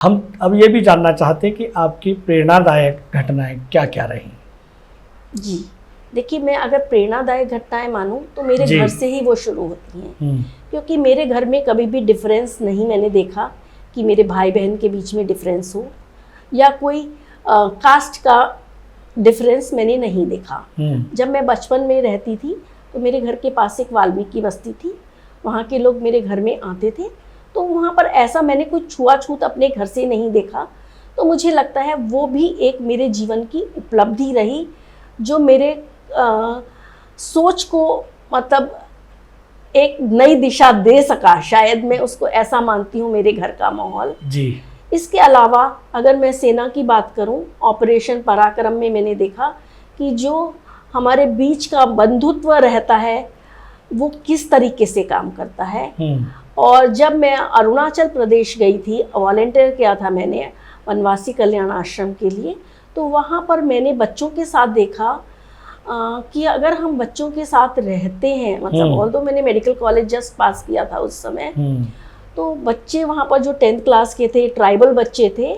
हम अब ये भी जानना चाहते हैं कि आपकी प्रेरणादायक घटनाएं क्या क्या रही। जी, देखिए, मैं अगर प्रेरणादायक घटनाएं मानूं तो मेरे जी। घर से ही वो शुरू होती हैं, क्योंकि मेरे घर में कभी भी डिफरेंस नहीं मैंने देखा कि मेरे भाई बहन के बीच में डिफरेंस हो या कोई कास्ट का डिफरेंस मैंने नहीं देखा। जब मैं बचपन में रहती थी तो मेरे घर के पास एक वाल्मीकि बस्ती थी, वहाँ के लोग मेरे घर में आते थे, तो वहाँ पर ऐसा मैंने कोई छुआछूत अपने घर से नहीं देखा। तो मुझे लगता है वो भी एक मेरे जीवन की उपलब्धि रही, जो मेरे सोच को मतलब एक नई दिशा दे सका, शायद मैं उसको ऐसा मानती हूँ, मेरे घर का माहौल जी। इसके अलावा अगर मैं सेना की बात करूं, ऑपरेशन पराक्रम में मैंने देखा कि जो हमारे बीच का बंधुत्व रहता है वो किस तरीके से काम करता है। और जब मैं अरुणाचल प्रदेश गई थी, वॉलेंटियर किया था मैंने वनवासी कल्याण आश्रम के लिए, तो वहाँ पर मैंने बच्चों के साथ देखा कि अगर हम बच्चों के साथ रहते हैं, मतलब ऑल्दो मैंने मेडिकल कॉलेज जस्ट पास किया था उस समय, तो बच्चे वहाँ पर जो 10th क्लास के थे, ट्राइबल बच्चे थे,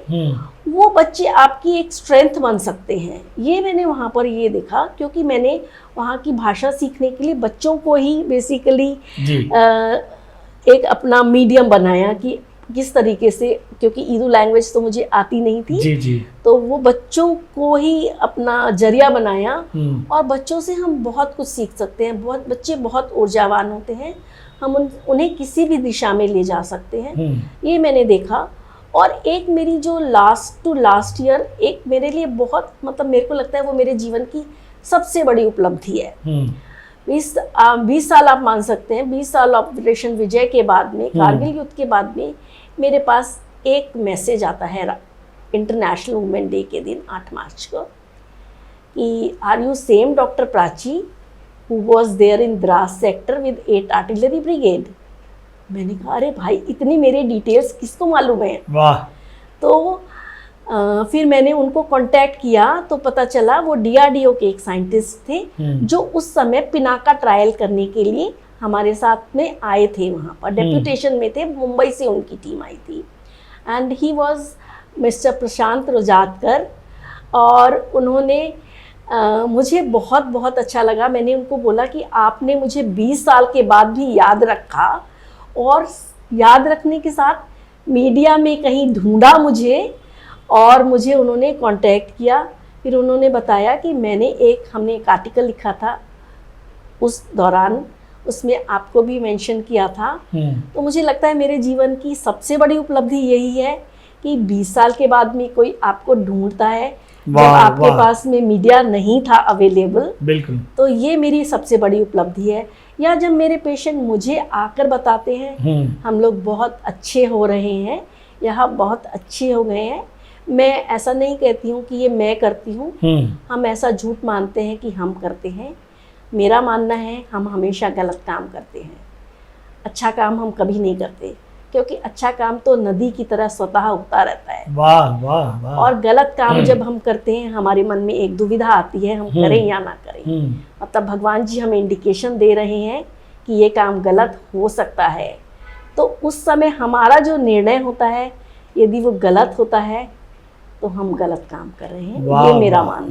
वो बच्चे आपकी एक स्ट्रेंथ बन सकते हैं। ये मैंने वहाँ पर ये देखा, क्योंकि मैंने वहाँ की भाषा सीखने के लिए बच्चों को ही बेसिकली एक अपना मीडियम बनाया कि किस तरीके से, क्योंकि ईदू लैंग्वेज तो मुझे आती नहीं थी। जी। तो वो बच्चों को ही अपना जरिया बनाया, और बच्चों से हम बहुत कुछ सीख सकते हैं। बहुत बच्चे बहुत ऊर्जावान होते हैं, हम उन्हें किसी भी दिशा में ले जा सकते हैं, ये मैंने देखा। और एक मेरी जो लास्ट टू लास्ट ईयर एक मेरे लिए बहुत, मतलब मेरे को लगता है वो मेरे जीवन की सबसे बड़ी उपलब्धि है। 20 साल आप मान सकते हैं, 20 साल ऑपरेशन विजय के बाद में, कारगिल युद्ध के बाद में मेरे पास एक मैसेज आता है इंटरनेशनल वुमेन डे के दिन 8 मार्च को कि are you same doctor Prachi who was there in Dras sector with 8 artillery brigade. मैंने कहा अरे भाई, इतनी मेरे डिटेल्स किसको मालूम है। वाह। तो फिर मैंने उनको कांटेक्ट किया तो पता चला वो DRDO के एक साइंटिस्ट थे, जो उस समय पिनाका ट्रायल करने के लिए हमारे साथ में आए थे, वहाँ पर डेप्यूटेशन में थे, मुंबई से उनकी टीम आई थी। एंड ही वॉज मिस्टर प्रशांत रोजातकर, और उन्होंने मुझे बहुत बहुत अच्छा लगा। मैंने उनको बोला कि आपने मुझे 20 साल के बाद भी याद रखा, और याद रखने के साथ मीडिया में कहीं ढूंढा मुझे, और मुझे उन्होंने कांटेक्ट किया। फिर उन्होंने बताया कि हमने एक आर्टिकल लिखा था उस दौरान, उसमें आपको भी मेंशन किया था। तो मुझे लगता है मेरे जीवन की सबसे बड़ी उपलब्धि यही है कि 20 साल के बाद में कोई आपको ढूंढता है, जब आपके पास में मीडिया नहीं था अवेलेबल। बिल्कुल। तो ये मेरी सबसे बड़ी उपलब्धि है। या जब मेरे पेशेंट मुझे आकर बताते हैं हम लोग बहुत अच्छे हो रहे हैं, यहाँ बहुत अच्छे हो गए हैं, मैं ऐसा नहीं कहती हूँ कि ये मैं करती हूँ, हम ऐसा झूठ मानते हैं कि हम करते हैं। मेरा मानना है हम हमेशा गलत काम करते हैं, अच्छा काम हम कभी नहीं करते, क्योंकि अच्छा काम तो नदी की तरह स्वतः होता रहता है। वाह वाह वाह। और गलत काम जब हम करते हैं हमारे मन में एक दुविधा आती है, हम करें या ना करें। मतलब भगवान जी हमें इंडिकेशन दे रहे हैं कि ये काम गलत हो सकता है, तो उस समय हमारा जो निर्णय होता है, यदि वो गलत होता है तो हम गलत काम कर रहे हैं। ये मेरा मानना है।